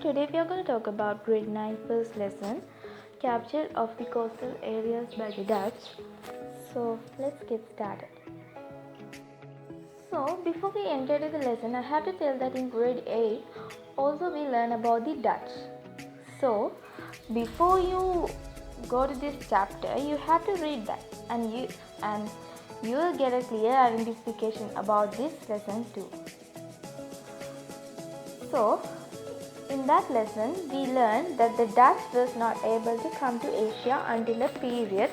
Today we are going to talk about grade 9 first lesson, capture of the coastal areas by the Dutch. So let's get started. So before we enter into the lesson, I have to tell that in grade 8 also we learn about the Dutch. So before you go to this chapter, you have to read that and you will get a clear identification about this lesson too. So in that lesson, we learned that the Dutch was not able to come to Asia until a period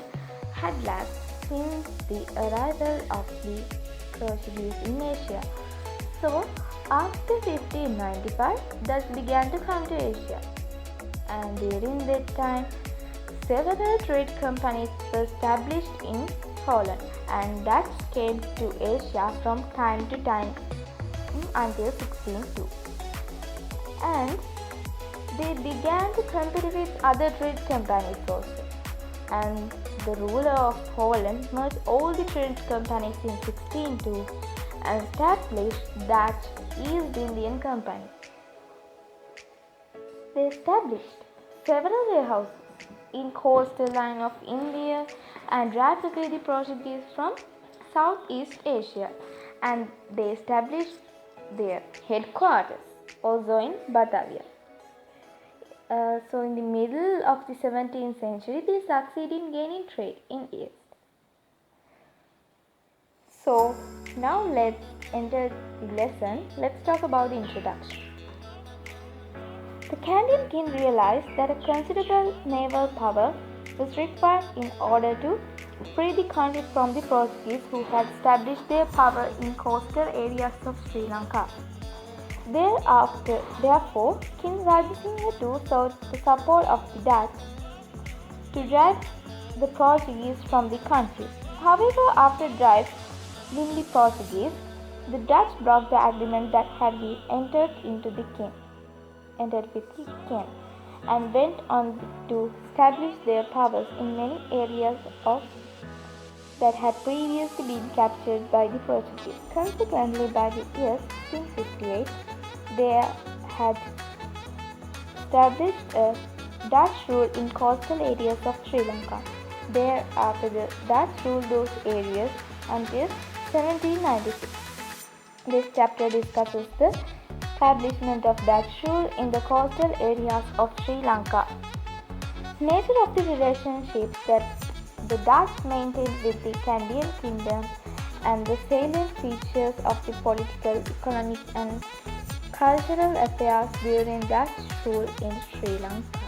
had lapsed since the arrival of the Portuguese in Asia. So, after 1595, Dutch began to come to Asia, and during that time, several trade companies were established in Holland, and Dutch came to Asia from time to time until 1602. And they began to compete with other trade companies also. And the ruler of Holland merged all the trade companies in 1602 and established Dutch East Indian Company. They established several warehouses in coastal line of India and drive away the Portuguese from Southeast Asia, and they established their headquarters also in Batavia. So in the middle of the 17th century, they succeeded in gaining trade in East. So now let's enter the lesson. Let's talk about the introduction. The Canadian king realized that a considerable naval power was required in order to free the country from the Portuguese who had established their power in coastal areas of Sri Lanka. Therefore, King Rajasingha II sought the support of the Dutch to drive the Portuguese from the country. However, after driving the Portuguese, the Dutch broke the agreement that had been entered with the king, and went on to establish their powers in many areas that had previously been captured by the Portuguese. Consequently, by the year 1658, they had established a Dutch rule in coastal areas of Sri Lanka. Thereafter, the Dutch ruled those areas until 1796. This chapter discusses the establishment of Dutch rule in the coastal areas of Sri Lanka. Nature of the relationship that the Dutch maintained with the Canadian kingdom and the salient features of the political, economic and cultural affairs during Dutch rule in Sri Lanka.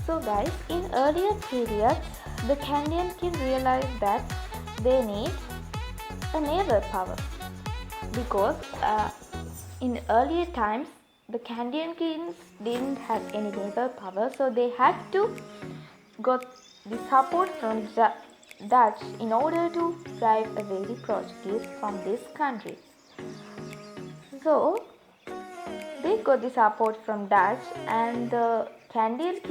So guys, in earlier periods, the Canadian king realized that they need a naval power because in earlier times the Canadian kings didn't have any naval power, so they had to got the support from the Dutch in order to drive away the Portuguese from this country. So they got the support from Dutch, and the Canadian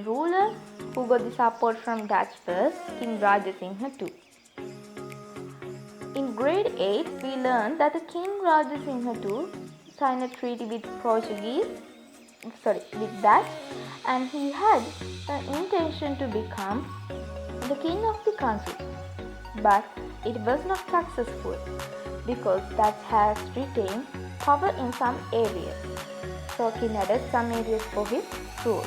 ruler who got the support from Dutch first, King Rajasingha II. In grade 8, we learned that the King Rajasingha II signed a treaty with Dutch, and he had an intention to become the king of the country. But it was not successful because Dutch has retained power in some areas. So King added some areas for his rule.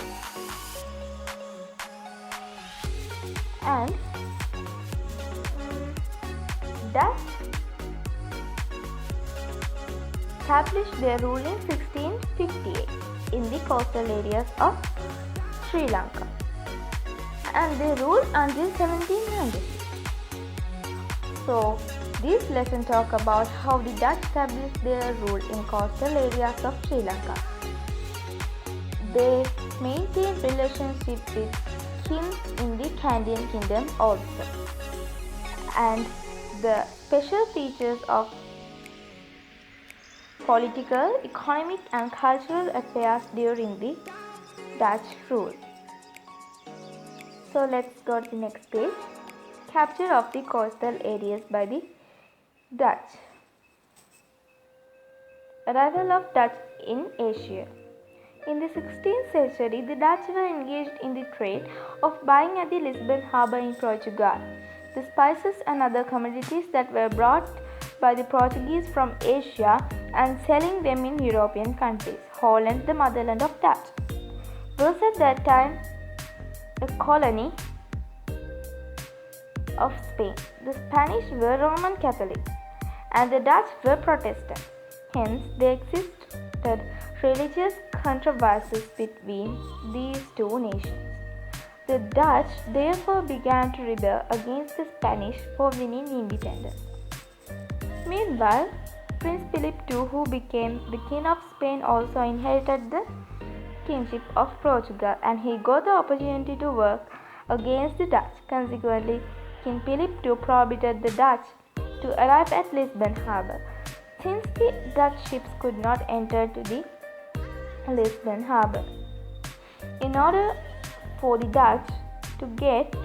And Dutch established their rule in 1658 in the coastal areas of Sri Lanka, and they ruled until 1700. So this lesson talk about how the Dutch established their rule in coastal areas of Sri Lanka. They maintained relationship with kings in the Canadian kingdom also, and the special features of political, economic and cultural affairs during the Dutch rule. So let's go to the next page. Capture of the coastal areas by the Dutch. Arrival of Dutch in Asia. In the 16th century, the Dutch were engaged in the trade of buying at the Lisbon harbor in Portugal the spices and other commodities that were brought by the Portuguese from Asia and selling them in European countries. Holland, the motherland of Dutch, was at that time a colony of Spain. The Spanish were Roman Catholics and the Dutch were Protestants. Hence, there existed religious controversies between these two nations. The Dutch therefore began to rebel against the Spanish for winning independence. Meanwhile, Prince Philip II, who became the King of Spain, also inherited the kingship of Portugal, and he got the opportunity to work against the Dutch. Consequently, King Philip II prohibited the Dutch to arrive at Lisbon harbor, since the Dutch ships could not enter to the Lisbon harbor. In order for the Dutch to get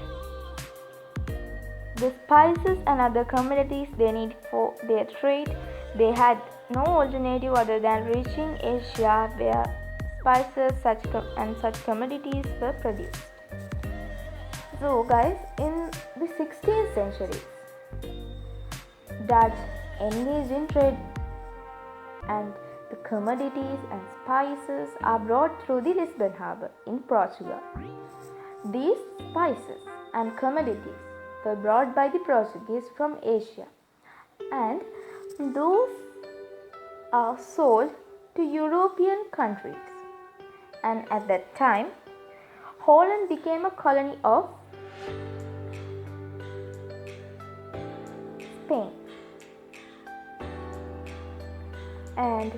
the spices and other commodities they need for their trade, they had no alternative other than reaching Asia, where spices and such commodities were produced. So guys, in the 16th century, Dutch engaged in trade and the commodities and spices are brought through the Lisbon harbor in Portugal. These spices and commodities were brought by the Portuguese from Asia, and those are sold to European countries. And at that time, Holland became a colony of Spain. And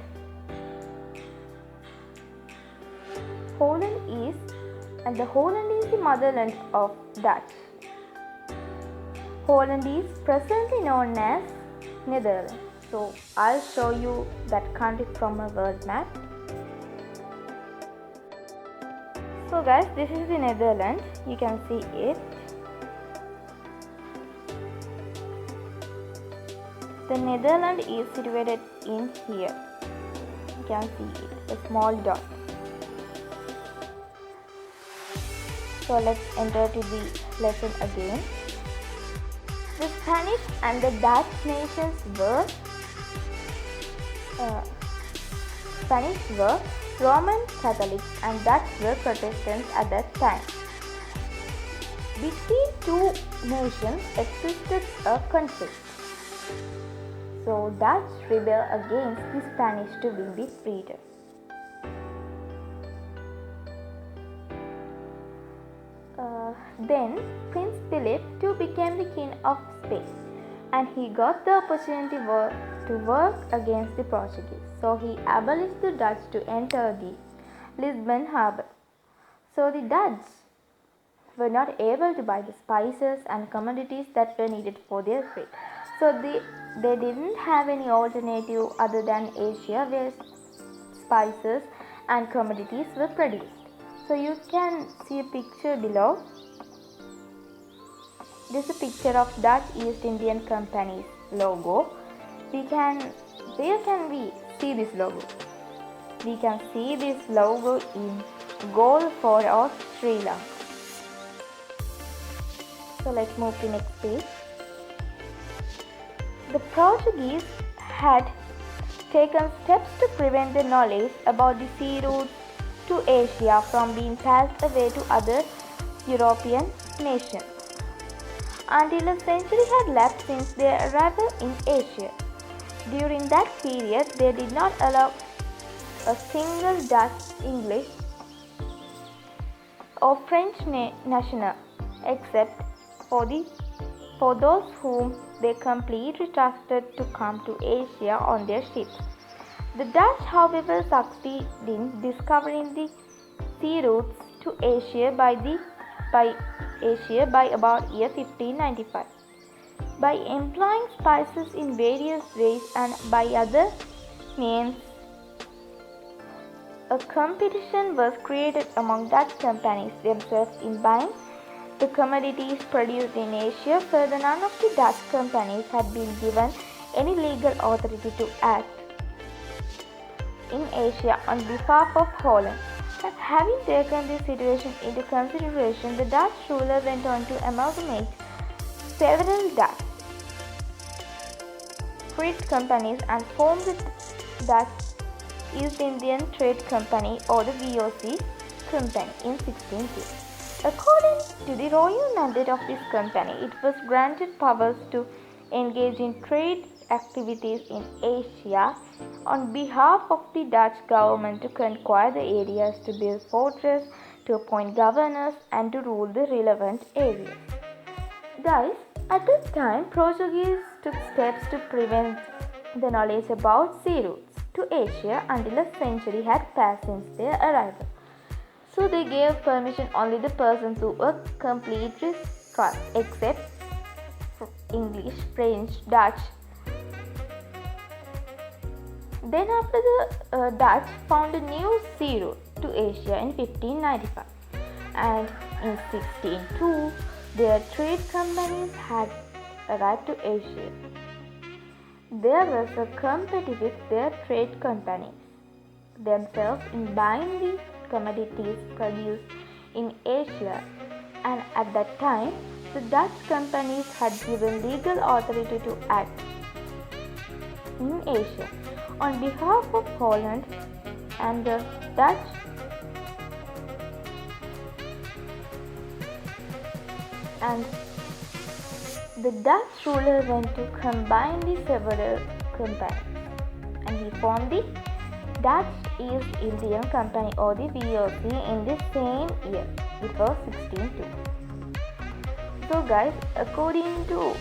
Holland is the motherland of Dutch. Holland is presently known as Netherlands. So I'll show you that country from a world map. So guys, this is the Netherlands. You can see it. The Netherlands is situated in here. You can see it, a small dot. So let's enter to the lesson again. The Spanish and the Dutch nations were Roman Catholics and Dutch were Protestants at that time. Between two nations existed a conflict. So Dutch rebelled against the Spanish to win the freedom. Then Prince Philip II became the King of Spain, and he got the opportunity to work against the Portuguese. So he abolished the Dutch to enter the Lisbon harbor. So the Dutch were not able to buy the spices and commodities that were needed for their trade. So they didn't have any alternative other than Asia, where spices and commodities were produced. So you can see a picture below. This is a picture of Dutch East Indian Company's logo. Where can we see this logo? We can see this logo in Gold Fort of Sri Lanka. So let's move to next page. The Portuguese had taken steps to prevent the knowledge about the sea routes to Asia from being passed away to other European nations. Until a century had lapsed since their arrival in Asia. During that period, they did not allow a single Dutch, English, or French national, except for those whom they completely trusted to come to Asia on their ships. The Dutch, however, succeeded in discovering the sea routes to Asia by about year 1595. By employing spices in various ways and by other means, a competition was created among Dutch companies themselves in buying the commodities produced in Asia. Further, none of the Dutch companies had been given any legal authority to act. in Asia on behalf of Holland. Having taken this situation into consideration, the Dutch ruler went on to amalgamate several Dutch trade companies and formed the Dutch East Indian Trade Company, or the VOC Company, in 1602. According to the royal mandate of this company, it was granted powers to engage in trade activities in Asia on behalf of the Dutch government, to conquer the areas, to build fortresses, to appoint governors, and to rule the relevant areas. Guys, at this time, Portuguese took steps to prevent the knowledge about sea routes to Asia until a century had passed since their arrival. So they gave permission only to persons who were completely trust, except English, French, Dutch. Then after the Dutch found a new sea route to Asia in 1595, and in 1602 their trade companies had arrived to Asia. There was a competition with their trade companies themselves in buying the commodities produced in Asia, and at that time the Dutch companies had given legal authority to act in Asia on behalf of Holland, and the Dutch ruler went to combine the several companies, and he formed the Dutch East Indian Company, or the VOC, in the same year. It was 1602. So guys, according to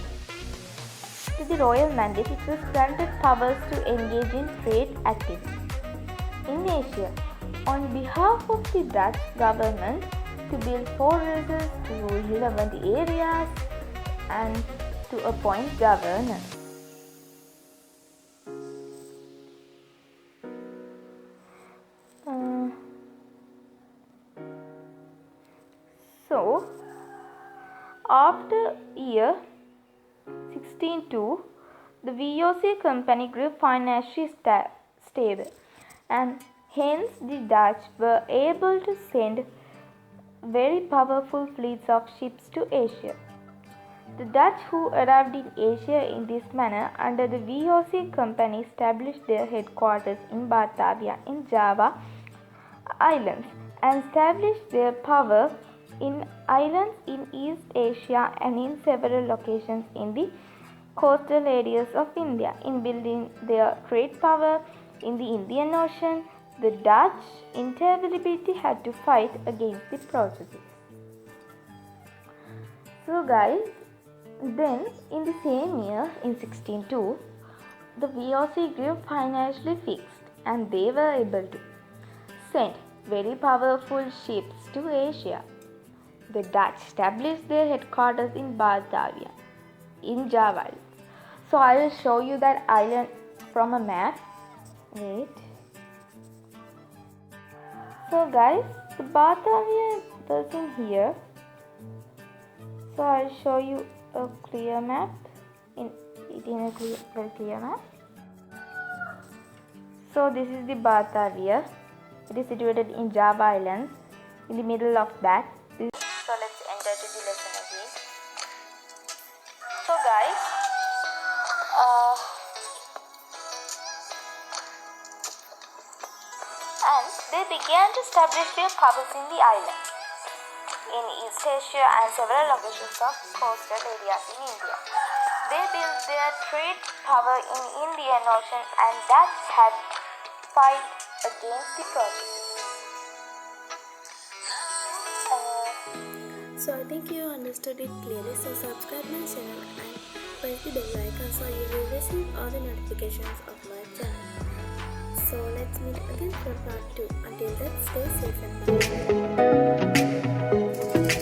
the royal mandate, it was granted powers to engage in trade activities in Asia on behalf of the Dutch government, to build fortresses, to rule relevant areas, and to appoint governors. So, after year 1602, the VOC company grew financially stable, and hence the Dutch were able to send very powerful fleets of ships to Asia. The Dutch who arrived in Asia in this manner under the VOC company established their headquarters in Batavia in Java Islands, and established their power in islands in East Asia and in several locations in the coastal areas of India. In building their trade power in the Indian Ocean, the Dutch invariably had to fight against the Portuguese. So guys, then in the same year, in 1602, the VOC grew financially fixed, and they were able to send very powerful ships to Asia. The Dutch established their headquarters in Batavia in Java Islands. So I will show you that island from a map. Wait. So guys, the Batavia was in here. So I'll show you a clear map. In a very clear map. So this is the Batavia. It is situated in Java Islands. In the middle of that. So let's enter to the lesson again. So guys, and they began to establish their powers in the island, in East Asia and several locations of coastal areas in India. They built their trade power in Indian Ocean, and that had fight against the Portuguese. So I think you understood it clearly. So subscribe my channel and press the bell icon so you will receive all the notifications of my channel. So let's meet again for part 2. Until then, stay safe and bye.